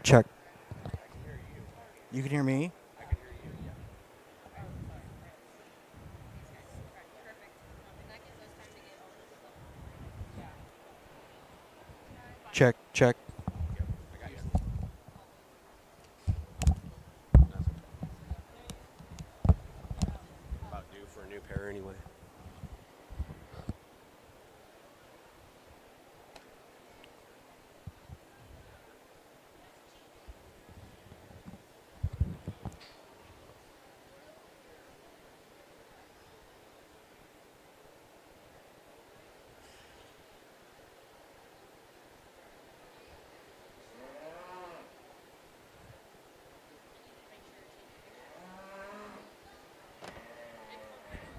Check. You can hear me? Check, check. About due for a new pair anyway.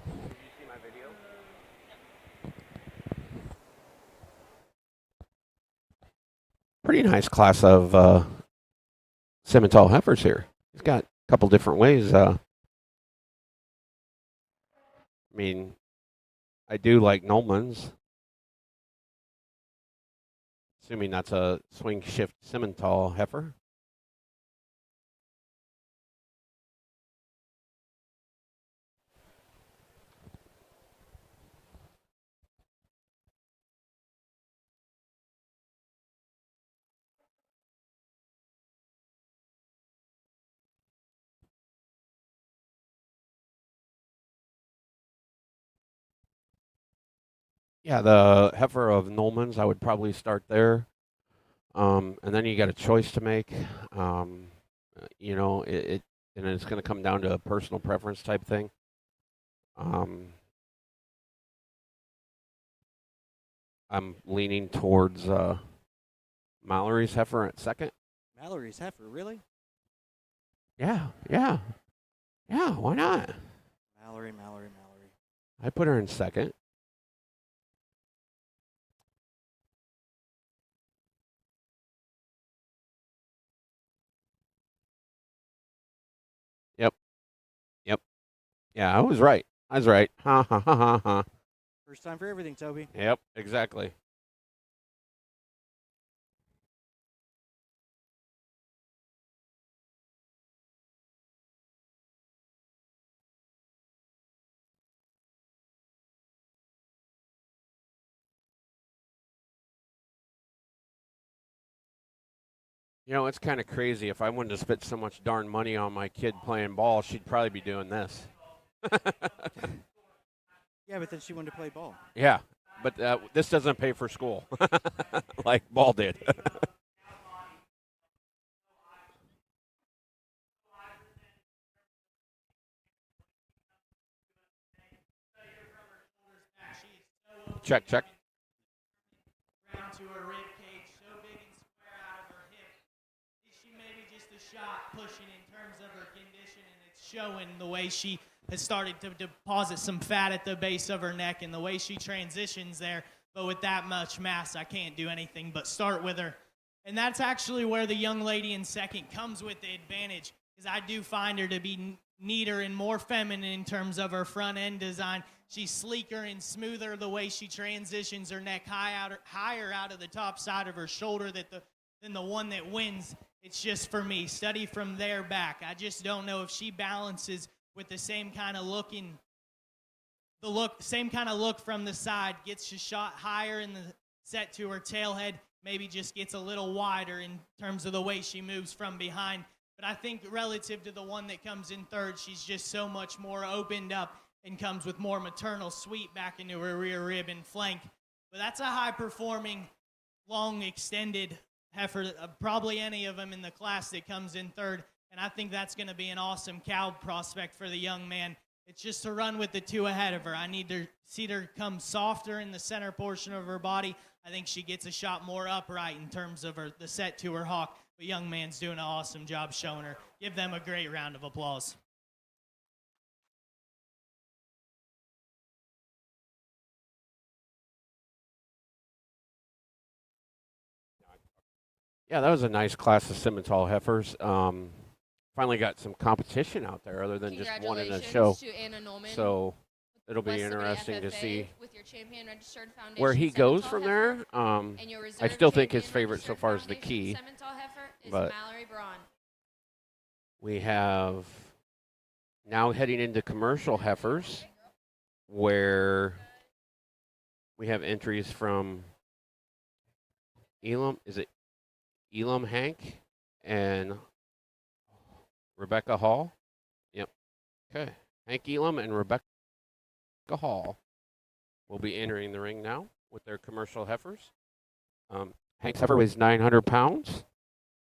Did you see my video? Pretty nice class of Simmental heifers here. He's got a couple different ways. I mean, I do like Nolman's. Assuming that's a swing shift Simmental heifer. Yeah, the heifer of Nolman's, I would probably start there. And then you got a choice to make. You know, and it's going to come down to a personal preference type thing. I'm leaning towards Mallory's heifer at second. Mallory's heifer, really? Yeah. Why not? Mallory. I put her in second. Yep. Yeah, I was right. Ha ha ha ha ha. First time for everything, Toby. Yep, exactly. You know, it's kind of crazy. If I wanted to spend so much darn money on my kid playing ball, she'd probably be doing this. Yeah, but then she wanted to play ball. Yeah, but this doesn't pay for school like ball did. Check. Down to her rib cage, so big and square out of her hip. Is she maybe just a shot pushing in terms of her condition, and it's showing the way she has started to deposit some fat at the base of her neck and the way she transitions there. But with that much mass, I can't do anything but start with her. And that's actually where the young lady in second comes with the advantage, because I do find her to be neater and more feminine in terms of her front end design. She's sleeker and smoother the way she transitions her neck higher out of the top side of her shoulder than the one that wins. It's just for me. Study from there back. I just don't know if she balances with the same kind of look from the side, gets a shot higher in the set to her tailhead, maybe just gets a little wider in terms of the way she moves from behind. But I think relative to the one that comes in third, she's just so much more opened up and comes with more maternal sweep back into her rear rib and flank. But that's a high-performing, long, extended heifer, probably any of them in the class that comes in third. And I think that's going to be an awesome cow prospect for the young man. It's just to run with the two ahead of her. I need to see her come softer in the center portion of her body. I think she gets a shot more upright in terms of the set to her hock. But young man's doing an awesome job showing her. Give them a great round of applause. Yeah, that was a nice class of Simmental heifers. Finally got some competition out there other than just one in a show. To Anna Norman. So it'll be West Liberty interesting to FFA see with your champion registered foundation where he goes Simmental from heifer, there. and your I reserve still think his champion favorite so registered far is the foundation key. Simmental heifer is but- Mallory Braun. We have now heading into commercial heifers, where we have entries from Elam. Is it Elam Hank and Rebecca Hall? Yep. Okay. Hank Elam and Rebecca Hall will be entering the ring now with their commercial heifers. Hank's heifer weighs 900 pounds,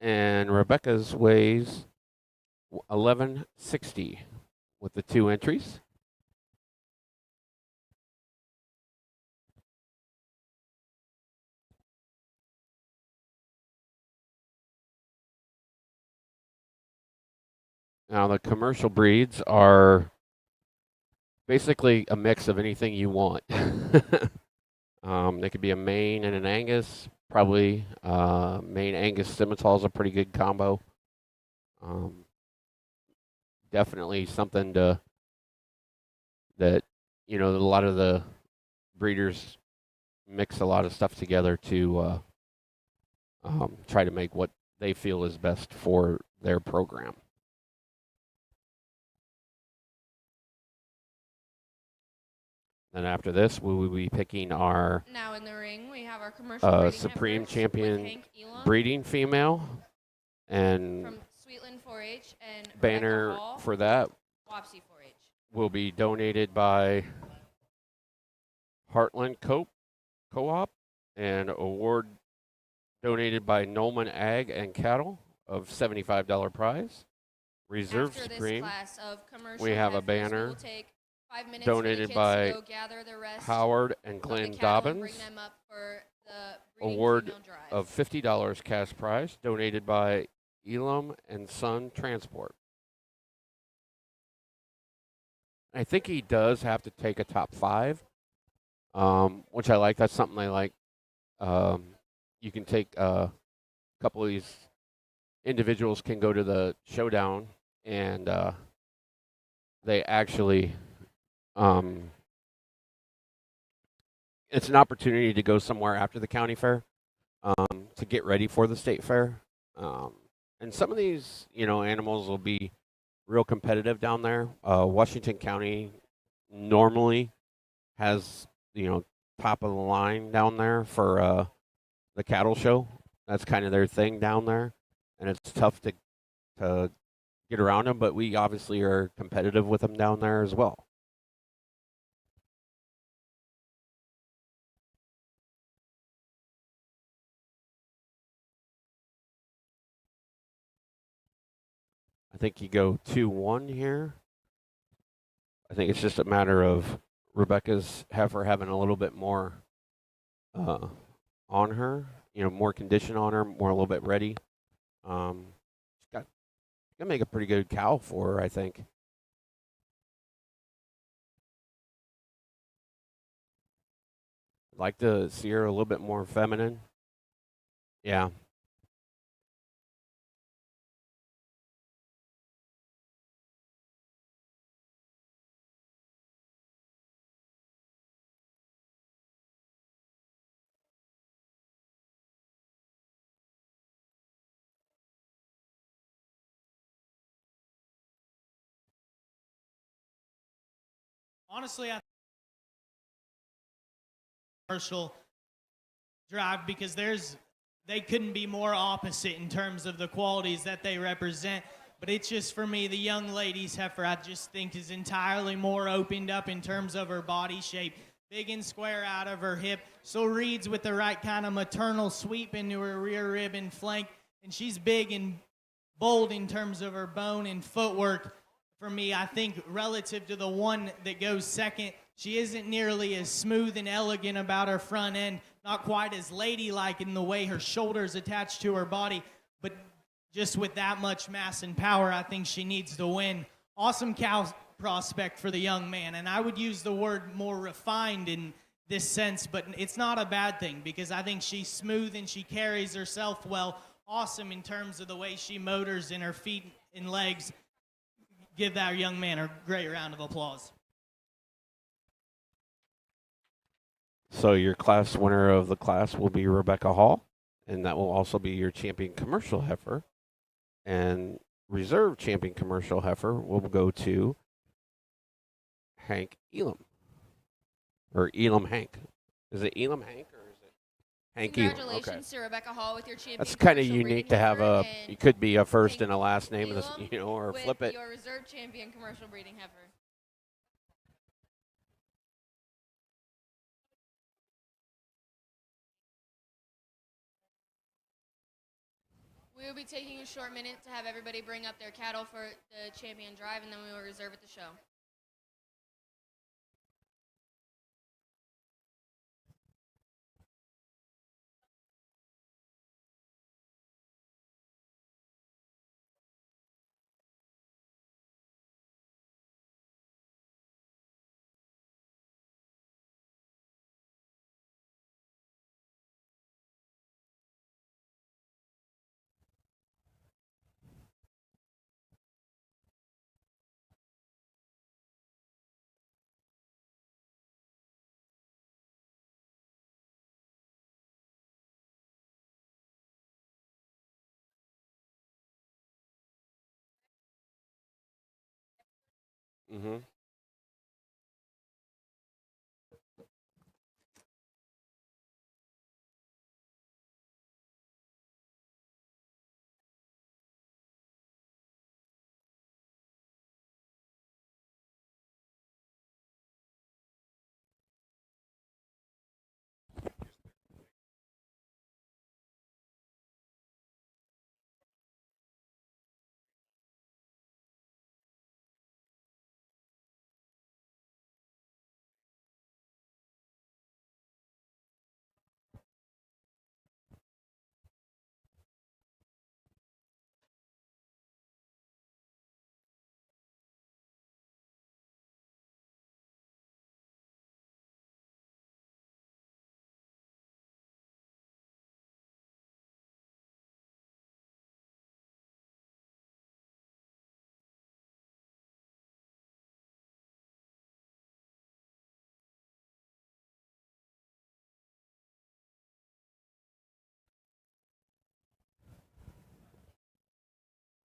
and Rebecca's weighs 1160 with the 2 entries. Now the commercial breeds are basically a mix of anything you want. They could be a Maine and an Angus, probably. Maine Angus Simmental is a pretty good combo. Definitely something that a lot of the breeders mix a lot of stuff together to try to make what they feel is best for their program. Then after this, we will be picking our Now in the ring, we have our commercial breeding Supreme heifers Champion with Hank Elam breeding female, and from Sweetland 4-H and Rebecca banner Hall, for that Wapsie 4-H. will be donated by Heartland Co-op, and award donated by Nolman Ag and Cattle of $75 prize. Reserve After this Supreme class of commercial we have a heifers, banner we will take 5 minutes donated for the kids by to go gather the rest Howard and of the Glenn cattle and Dobbins. bring them up for the breeding Award female drive. of $50 cash prize donated by Elam and Son Transport. I think he does have to take a top 5, which I like. That's something I like. You can take a couple of these individuals can go to the showdown, and they actually it's an opportunity to go somewhere after the county fair to get ready for the state fair. And some of these, animals will be real competitive down there. Washington County normally has, top of the line down there for the cattle show. That's kind of their thing down there, and it's tough to get around them. But we obviously are competitive with them down there as well. I think you go 2-1 here. I think it's just a matter of Rebecca's heifer having a little bit more on her, more condition on her, more a little bit ready. She's got gonna make a pretty good cow for her, I think. I'd like to see her a little bit more feminine. Yeah. Honestly, I commercial drive because they couldn't be more opposite in terms of the qualities that they represent. But it's just, for me, the young lady's heifer, I just think, is entirely more opened up in terms of her body shape. Big and square out of her hip. Still reads with the right kind of maternal sweep into her rear rib and flank. And she's big and bold in terms of her bone and footwork. For me, I think relative to the one that goes second, she isn't nearly as smooth and elegant about her front end, not quite as ladylike in the way her shoulders attach to her body, but just with that much mass and power, I think she needs to win. Awesome cow prospect for the young man, and I would use the word more refined in this sense, but it's not a bad thing because I think she's smooth and she carries herself well. Awesome in terms of the way she motors in her feet and legs. Give that young man a great round of applause. So your class winner of the class will be Rebecca Hall, and that will also be your champion commercial heifer. And reserve champion commercial heifer will go to Hank Elam. Or Elam Hank. Is it Elam Hank or is it Hank Elam? Okay. Congratulations to Rebecca Hall with your champion. That's kind of commercial unique breeding to have heifer, a. and You could be a first Hank and a last name, of this, Elam or with flip it. your reserve champion commercial breeding heifer. We will be taking a short minute to have everybody bring up their cattle for the champion drive, and then we will reserve at the show. Mm-hmm.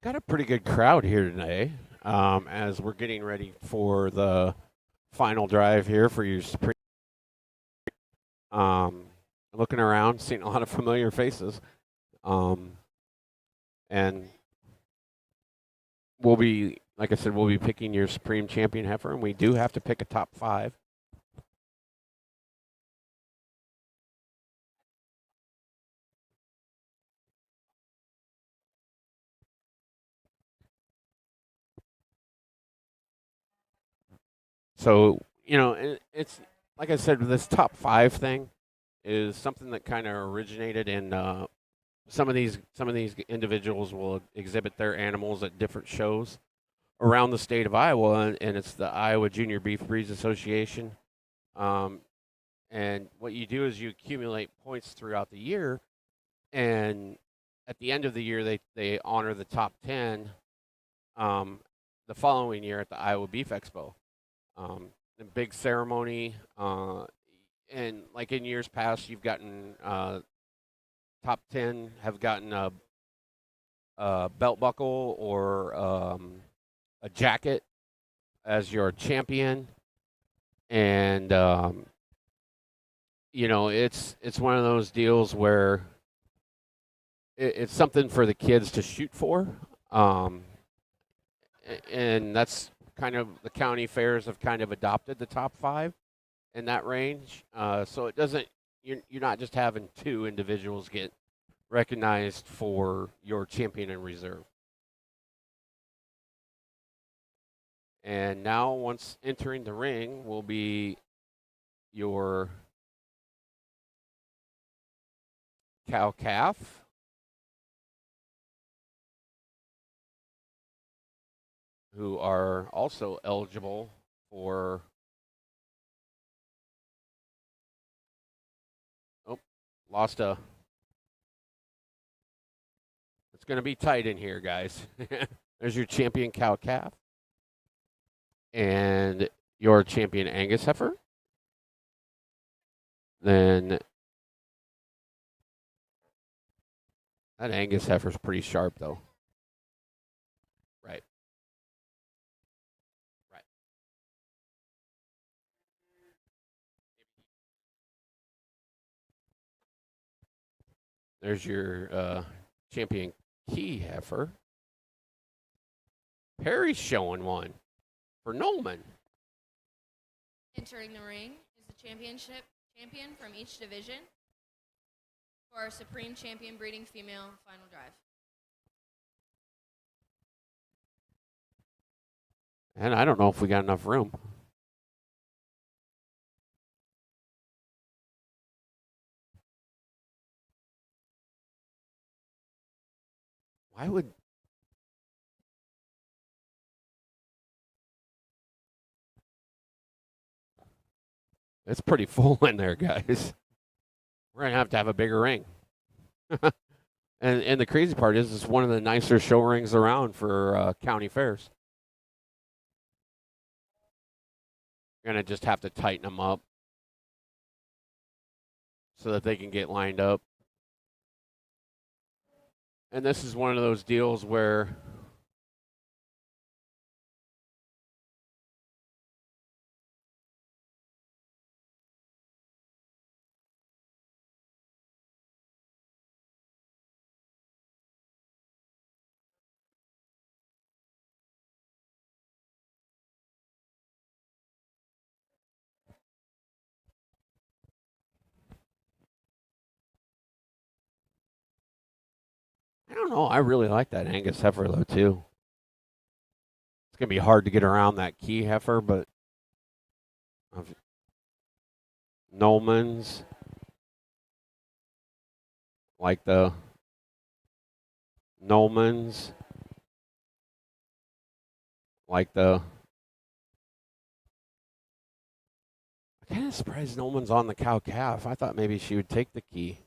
Got a pretty good crowd here today, as we're getting ready for the final drive here for your Supreme. Looking around, seeing a lot of familiar faces, and we'll be, like I said, we'll be picking your Supreme Champion heifer, and we do have to pick a top 5. So, it's like I said, this top 5 thing is something that kind of originated in some of these individuals will exhibit their animals at different shows around the state of Iowa, and it's the Iowa Junior Beef Breeds Association. And what you do is you accumulate points throughout the year, and at the end of the year, they honor the top 10 the following year at the Iowa Beef Expo. The big ceremony, and like in years past, you've gotten top 10 have gotten a belt buckle or a jacket as your champion, and it's one of those deals where it's something for the kids to shoot for, and that's kind of the county fairs have kind of adopted the top 5 in that range. So it doesn't you're not just having 2 individuals get recognized for your champion in reserve. And now, once entering the ring, will be your cow calf, who are also eligible for. Oh, lost a. It's going to be tight in here, guys. There's your champion cow calf. And your champion Angus heifer. then that Angus heifer's pretty sharp, though. Right. Right. There's your champion key heifer. Perry's showing one for Nolan. Entering the ring is the champion from each division for our Supreme Champion Breeding Female Final Drive. And I don't know if we got enough room. Why would... It's pretty full in there, guys. We're going to have a bigger ring. And the crazy part is it's one of the nicer show rings around for county fairs. You're going to just have to tighten them up so that they can get lined up. And this is one of those deals where I don't know. I really like that Angus heifer, though, too. It's going to be hard to get around that key heifer, but Nolman's, like the Nolman's, like the... I'm kind of surprised Nolman's on the cow-calf. I thought maybe she would take the key.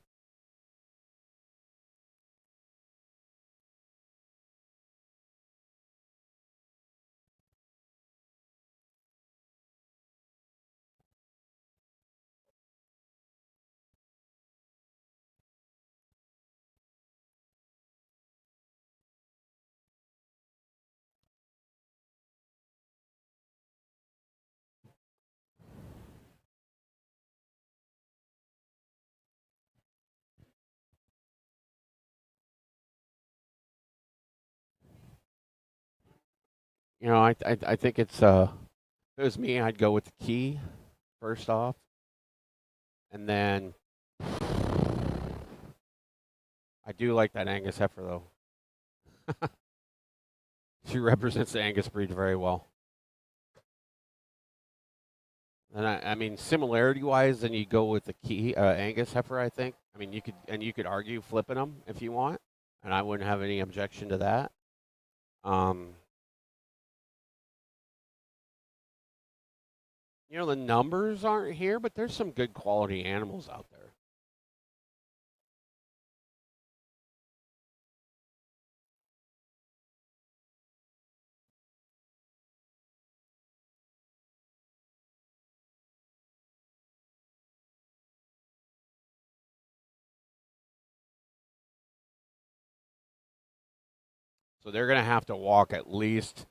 You know, I think it's if it was me, I'd go with the key first off, and then I do like that Angus heifer though. She represents the Angus breed very well. And I mean, similarity wise, then you go with the key Angus heifer. I think. I mean, you could argue flipping them if you want, and I wouldn't have any objection to that. You know, the numbers aren't here, but there's some good quality animals out there. So they're going to have to walk at least